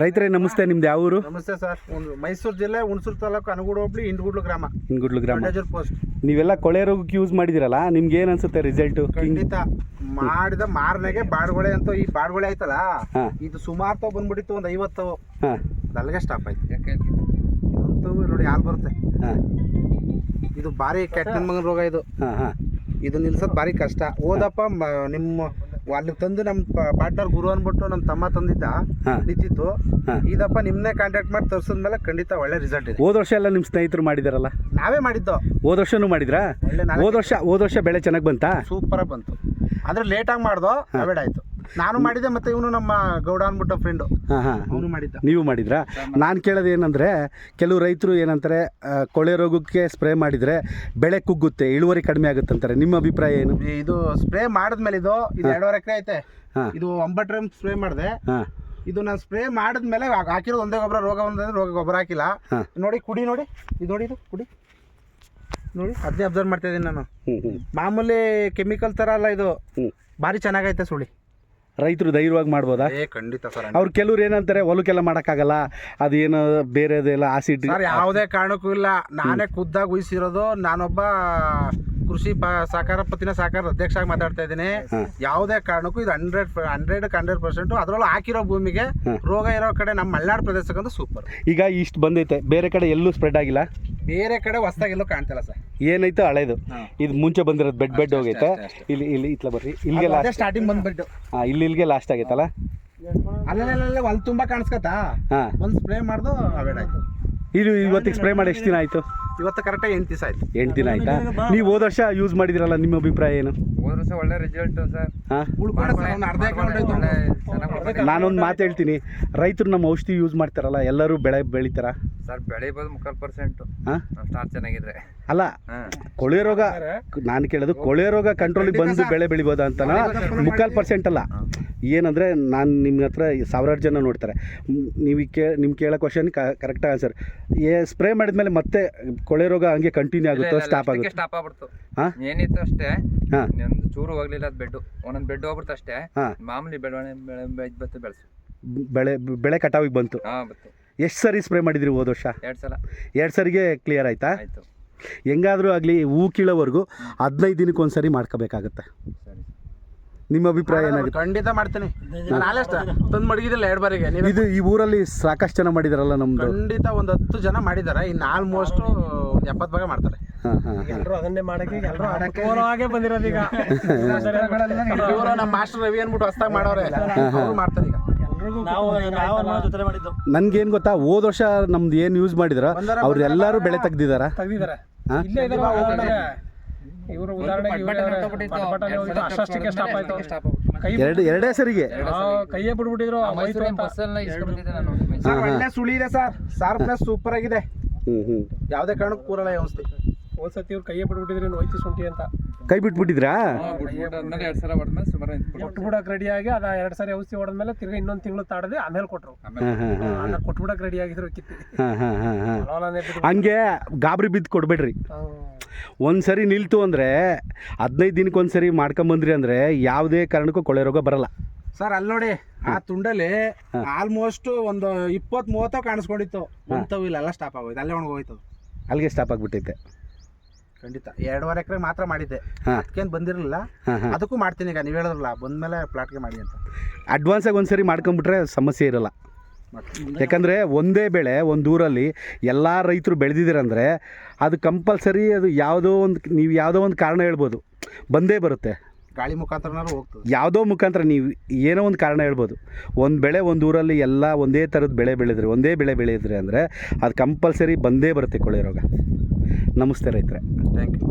ರೈತರೇ ನಮಸ್ತೆ, ನಿಮ್ದು ಯಾವ ಊರು? ನಮಸ್ತೆ ಸರ್, ಮೈಸೂರು ಜಿಲ್ಲೆ ಹುಣಸೂರು ತಾಲೂಕು ಅನಗೂಡು ಹೋಬಳಿ ಇಂಡ್ಗುಡ್ಲು ಗ್ರಾಮ. ಇಂಡ್ಗುಡ್ಲು ಗ್ರಾಮ ಪೋಸ್ಟ್. ನೀವೆಲ್ಲ ಕೊಳೆ ರೋಗಕ್ಕೆ ಯೂಸ್ ಮಾಡಿದಿರಲ್ಲ, ನಿಮ್ಗೆ ಏನು ಅನ್ಸುತ್ತೆ ರಿಸಲ್ಟು? ಖಂಡಿತ ಮಾಡಿದ ಮಾರನೆಗೆ ಬಾಡ್ಗೊಳೆ ಅಂತ ಈ ಬಾಡ್ಗೊಳೆ ಆಯ್ತಲ್ಲ, ಇದು ಸುಮಾರು ತಾವು ಬಂದ್ಬಿಟ್ಟಿತ್ತು, ಒಂದು 50 ಅಲ್ಲಿಗೆ ಸ್ಟಾಪ್ ಆಯ್ತು. ಅಂತೂ ನೋಡಿ ಹಾಲು ಬರುತ್ತೆ. ಇದು ಭಾರಿ ಕೆಟ್ಟ ಮಗನ ರೋಗ ಇದು. ಇದು ನಿಲ್ಸೋದು ಭಾರಿ ಕಷ್ಟ. ಹೋದಪ್ಪ ನಿಮ್ಮ ಅಲ್ಲಿ ತಂದು ನಮ್ಮ ಪಾರ್ಟ್ನರ್ ಗುರು ಅಂದ್ಬಿಟ್ಟು ನಮ್ಮ ತಮ್ಮ ತಂದಿದ್ದ ನಿಂತಿತ್ತು. ಇದಪ್ಪ ನಿಮ್ಮನ್ನೇ ಕಾಂಟ್ಯಾಕ್ಟ್ ಮಾಡಿ ತರಿಸಿದ್ಮೇಲೆ ಖಂಡಿತ ಒಳ್ಳೆ ರಿಸಲ್ಟ್ ಇದೆ. ಹೋದ ವರ್ಷ ಎಲ್ಲ ನಿಮ್ಮ ಸ್ನೇಹಿತರು ಮಾಡಿದಾರಲ್ಲ? ನಾವೇ ಮಾಡಿದ್ದು. ಹೋದ ವರ್ಷನೂ ಮಾಡಿದ್ರಾ? ಹೋದ ವರ್ಷ ಬೆಳೆ ಚೆನ್ನಾಗಿ ಬಂತಾ? ಸೂಪರಾಗಿ ಬಂತು. ಅಂದ್ರೆ ಲೇಟಾಗಿ ಮಾಡ್ದೋ ಅವೇಡ್ ಆಯ್ತು. ನಾನು ಮಾಡಿದ್ದೆ, ಮತ್ತೆ ಇವನು ನಮ್ಮ ಗೌಡ ಅಂದ್ಬಿಟ್ಟು ಫ್ರೆಂಡು ಅವನು ಮಾಡಿದ್ದ. ನೀವು ಮಾಡಿದ್ರಾ? ನಾನು ಕೇಳೋದು ಏನಂದರೆ, ಕೆಲವು ರೈತರು ಏನಂತಾರೆ, ಕೊಳೆ ರೋಗಕ್ಕೆ ಸ್ಪ್ರೇ ಮಾಡಿದರೆ ಬೆಳೆ ಕುಗ್ಗುತ್ತೆ, ಇಳುವರಿ ಕಡಿಮೆ ಆಗುತ್ತೆ ಅಂತಾರೆ. ನಿಮ್ಮ ಅಭಿಪ್ರಾಯ ಏನು? ಇದು ಸ್ಪ್ರೇ ಮಾಡಿದ್ಮೇಲೆ ಇದು 2.5 ಎಕರೆ ಐತೆ. ಇದು 9 ಟೈಮ್ ಸ್ಪ್ರೇ ಮಾಡಿದೆ. ಇದು ನಾನು ಸ್ಪ್ರೇ ಮಾಡಿದ್ಮೇಲೆ ಹಾಕಿರೋದು ಒಂದೇ ಗೊಬ್ಬರ, ರೋಗ ಒಂದಂದ್ರೆ ರೋಗ ಗೊಬ್ಬರ ಹಾಕಿಲ್ಲ. ನೋಡಿ ಕುಡಿ, ನೋಡಿ ಇದು, ನೋಡಿ ಇದು ಕುಡಿ, ನೋಡಿ ಅದನ್ನೇ ಅಬ್ಸರ್ವ್ ಮಾಡ್ತಾ ಇದ್ದೀನಿ ನಾನು. ಮಾಮೂಲಿ ಕೆಮಿಕಲ್ ಥರ ಅಲ್ಲ ಇದು, ಭಾರಿ ಚೆನ್ನಾಗೈತೆ ಸುಳಿ. ರೈತರು ಧೈರ್ಯವಾಗಿ ಮಾಡ್ಬೋದಾ? ಖಂಡಿತ ಸರ್. ಅವ್ರು ಕೆಲವ್ರು ಏನಂತಾರೆ, ಹೊಲಕ್ಕೆಲ್ಲ ಮಾಡೋಕ್ಕಾಗಲ್ಲ, ಅದೇನು ಬೇರೆದೆಲ್ಲ ಆಸಿಡ್. ಯಾವುದೇ ಕಾರಣಕ್ಕೂ ಇಲ್ಲ. ನಾನೇ ಖುದ್ದಾಗಿ ಉಯಿಸಿರೋದು. ನಾನೊಬ್ಬ ಕೃಷಿ ಸಹಕಾರ ಪತ್ತಿನ ಸಹಕಾರ ಅಧ್ಯಕ್ಷ ಆಗಿ ಮಾತಾಡ್ತಾ ಇದ್ದೀನಿ. ಯಾವುದೇ ಕಾರಣಕ್ಕೂ ಇದು 100% ಅದರಲ್ಲೂ ಹಾಕಿರೋ ಭೂಮಿಗೆ ರೋಗ ಇರೋ ಕಡೆ ನಮ್ಮ ಮಲೆನಾಡು ಪ್ರದೇಶಕ್ಕಂತೂ ಸೂಪರ್. ಈಗ ಇಷ್ಟು ಬಂದೈತೆ, ಬೇರೆ ಕಡೆ ಎಲ್ಲೂ ಸ್ಪ್ರೆಡ್ ಆಗಿಲ್ಲ? ಬೇರೆ ಕಡೆ ಹೊಸದಾಗೆಲ್ಲೂ ಕಾಣ್ತಿಲ್ಲ ಸರ್. ಏನೈತೆ ಹಳೇದು, ಇದು ಮುಂಚೆ ಬಂದಿರೋದು ಬೆಡ್ ಹೋಗೈತೆ. ಇಲ್ಲಿ ಇತ್ಲ ಬರ್ರಿ, ಇಲ್ಲಿಗೆ ಸ್ಟಾರ್ಟಿಂಗ್ ಬಂದ್ಬಿಟ್ಟು ಇಲ್ಲಿಗೆ ಲಾಸ್ಟ್ ಆಗೈತಲ್ಲ, ಅಲ್ಲೇ ಹೊಲ ತುಂಬಾ ಕಾಣಿಸ್ಕತ್ತಾ. ಒಂದು ಸ್ಪ್ರೇ ಮಾಡ್ದು ಅವೇಡ್ ಆಯ್ತು. ಇದು ಇವತ್ತಿಗೆ ಸ್ಪ್ರೇ ಮಾಡಿ ಎಷ್ಟು ದಿನ ಆಯ್ತು? ಇವತ್ತು ಕರೆಕ್ಟಾಗಿ 8 ದಿವಸ ಆಯ್ತು. 8 ದಿನ ಆಯ್ತಾ? ನೀವು ಹೋದ ವರ್ಷ ಯೂಸ್ ಮಾಡಿದಿರಲ್ಲ, ನಿಮ್ಮ ಅಭಿಪ್ರಾಯ ಏನು? ಹೋದ ವರ್ಷ ಒಳ್ಳೆ ರಿಸಲ್ಟ್ ಸರ್. ನಾನೊಂದು ಮಾತು ಹೇಳ್ತೀನಿ, ರೈತರು ನಮ್ಮ ಔಷಧಿ ಯೂಸ್ ಮಾಡ್ತಾರಲ್ಲ, ಎಲ್ಲರೂ ಬೆಳೆ ಬೆಳಿತಾರ ಸರ್? ಬೆಳಿಬೋದು 3% ಸ್ಟಾರ್ಟ್ ಚೆನ್ನಾಗಿದ್ರೆ. ಅಲ್ಲ, ಕೊಳೆ ರೋಗ ನಾನು ಕೇಳೋದು, ಕೊಳೆ ರೋಗ ಕಂಟ್ರೋಲಿಗೆ ಬಂದು ಬೆಳೆ ಬೆಳಿಬೋದಾ ಅಂತನ. 3% ಅಲ್ಲ. ಏನಂದರೆ, ನಾನು ನಿಮ್ಮ ಹತ್ರ 1000 ಜನ ನೋಡ್ತಾರೆ. ನಿಮ್ಗೆ ಕೇಳೋ ಕ್ವಶನ್ ಕರೆಕ್ಟಾಗಿ ಆನ್ಸರ್. ಸ್ಪ್ರೇ ಮಾಡಿದ್ಮೇಲೆ ಮತ್ತೆ ಕೊಳೆ ರೋಗ ಹಂಗೆ ಕಂಟಿನ್ಯೂ ಆಗುತ್ತೋ, ಸ್ಟಾಪ್ ಆಗುತ್ತೆ? ಸ್ಟಾಪ್ ಆಗ್ಬಿಡ್ತು. ಏನಿತ್ತು ಅಷ್ಟೇ, ಒಂದು ಚೂರು ಹೋಗ್ಲಿಲ್ಲ. ಅದು ಬೆಡ್ ಒಂದೊಂದು ಬೆಡ್ ಹೋಗ್ಬಿಡ್ತು ಅಷ್ಟೇ. ಮಾಮೂಲಿ ಬೆಳೆಸು ಬೆಳೆ ಕಟಾವಿಗೆ ಬಂತು. ಎಷ್ಟು ಸರಿ ಸ್ಪ್ರೇ ಮಾಡಿದ್ರಿ ಹೋದ ವರ್ಷ? 2 ಸಲ. 2 ಸರಿಗೆ ಕ್ಲಿಯರ್ ಆಯ್ತಾ? ಹೆಂಗಾದರೂ ಆಗಲಿ, ಹೂ ಕೀಳೋವರೆಗೂ 15 ದಿನಕ್ಕೆ ಒಂದ್ಸರಿ ಮಾಡ್ಕೋಬೇಕಾಗತ್ತೆ. ನಿಮ್ಮ ಅಭಿಪ್ರಾಯ ಏನಾಗುತ್ತೆ? ಖಂಡಿತ ಮಾಡ್ತೀನಿ. ತಂದು ಮಡಗಿದಿಲ್ಲ 2 ಬಾರಿಗೆ. ಇದು ಈ ಊರಲ್ಲಿ ಸಾಕಷ್ಟು ಜನ ಮಾಡಿದಾರಲ್ಲ ನಮ್ದು? ಖಂಡಿತ ಒಂದು 10 ಜನ ಮಾಡಿದ್ದಾರೆ. ಇನ್ನು ಆಲ್ಮೋಸ್ಟ್ 70 ಭಾಗ ಮಾಡ್ತಾರೆ. ಅದನ್ನೇ ಮಾಡಕ್ಕೆ ಬಂದಿರೋದು. ಈಗ ನಮ್ಮ ಮಾಸ್ಟರ್ ರವಿ ಅಂದ್ಬಿಟ್ಟು ಹೊಸದಾಗಿ ಮಾಡೋರೆ, ಮಾಡ್ತಾರೆ. ಈಗ ನನ್ಗೇನು ಗೊತ್ತಾ, ಹೋದ ವರ್ಷ ನಮ್ದು ಏನು ಯೂಸ್ ಮಾಡಿದ್ರ ಅವ್ರು ಎಲ್ಲರೂ ಬೆಳೆ ತೆಗ್ದಿದಾರ. ಎರಡೇ ಸರಿಗೆ ಕೈಯೇ ಬಿಡ್ಬಿಟ್ಟಿದ್ರು. ಒಳ್ಳೆ ಸುಳಿ ಇದೆ ಸರ್, ಶಾರ್ಪ್ನೆಸ್ ಸೂಪರ್ ಆಗಿದೆ. ಯಾವುದೇ ಕಾರಣಕ್ಕೂ ಕೂರಲ್ಲ ಈ ಔಷಧಿ. ಹೋದ್ಸತಿ ಇವ್ರು ಕೈಯೇ ಬಿಟ್ಬಿಟ್ಟಿದ್ರಿ ನೋಯ್ತಿ ಶುಂಠಿ ಅಂತ. ಕೈ ಬಿಟ್ಬಿಟ್ಟಿದ್ರಾ? ಕೊಟ್ಬಿಡಕ್ ರೆಡಿ ಆಗಿ ಅದ 2 ಸರಿ ಔಷಧಿ ಹೊಡೆದ್ಮೇಲೆ ತಿರ್ಗಿ ಇನ್ನೊಂದು ತಿಂಗಳು ತಾಡದೆ ಆಮೇಲೆ ಕೊಟ್ರು. ಕೊಟ್ಬಿಡಕ್ ರೆಡಿ ಆಗಿದ್ರು. ಹಂಗೆ ಗಾಬರಿ ಬಿದ್ದು ಕೊಡ್ಬೇಡ್ರಿ. ಒಂದ್ಸರಿ ನಿಲ್ತು ಅಂದ್ರೆ 15 ದಿನಕ್ಕೆ ಒಂದ್ಸರಿ ಮಾಡ್ಕೊಂಬಂದ್ರಿ ಅಂದ್ರೆ ಯಾವುದೇ ಕಾರಣಕ್ಕೂ ಕೊಳೆ ರೋಗ ಬರಲ್ಲ ಸರ್. ಅಲ್ಲಿ ನೋಡಿ, ಆ ತುಂಡಲ್ಲಿ ಆಲ್ಮೋಸ್ಟ್ ಒಂದು 20-30 ಕಾಣಿಸ್ಕೊಂಡಿತ್ತು. ಇಲ್ಲ, ಎಲ್ಲ ಸ್ಟಾಪ್ ಆಗೋಯ್ತು. ಅಲ್ಲೇ ಒಣಗೋಯ್ತು. ಅಲ್ಲಿಗೆ ಸ್ಟಾಪ್ ಆಗ್ಬಿಟ್ಟೈತೆ. ಖಂಡಿತ 2.5 ಎಕರೆ ಮಾತ್ರ ಮಾಡಿದ್ದೆ, ಅದಕ್ಕೇನು ಬಂದಿರಲಿಲ್ಲ. ಅದಕ್ಕೂ ಮಾಡ್ತೀನಿ. ಈಗ ನೀವು ಹೇಳಿದ್ರಲ್ಲ, ಬಂದ್ಮೇಲೆ ಪ್ಲಾಟ್ಗೆ ಮಾಡಿ ಅಂತ. ಅಡ್ವಾನ್ಸಾಗಿ ಒಂದ್ಸರಿ ಮಾಡ್ಕೊಂಬಿಟ್ರೆ ಸಮಸ್ಯೆ ಇರಲ್ಲ. ಯಾಕಂದರೆ ಒಂದೇ ಬೆಳೆ ಒಂದು ಊರಲ್ಲಿ ಎಲ್ಲ ರೈತರು ಬೆಳೆದಿದ್ದೀರಂದರೆ ಅದು ಕಂಪಲ್ಸರಿ, ಅದು ನೀವು ಯಾವುದೋ ಒಂದು ಕಾರಣ ಹೇಳ್ಬೋದು, ಬಂದೇ ಬರುತ್ತೆ. ಗಾಳಿ ಮುಖಾಂತರ ಹೋಗ್ತದೆ, ಯಾವುದೋ ಮುಖಾಂತರ ನೀವು ಏನೋ ಒಂದು ಕಾರಣ ಹೇಳ್ಬೋದು. ಒಂದು ಬೆಳೆ ಒಂದು ಊರಲ್ಲಿ ಎಲ್ಲ ಒಂದೇ ಥರದ ಒಂದೇ ಬೆಳೆ ಬೆಳೆಯಿದ್ರೆ ಅಂದರೆ ಅದು ಕಂಪಲ್ಸರಿ ಬಂದೇ ಬರುತ್ತೆ ಕೊಳೆ ರೋಗ. ನಮಸ್ತೆ ರೈತರೆ. Thank you.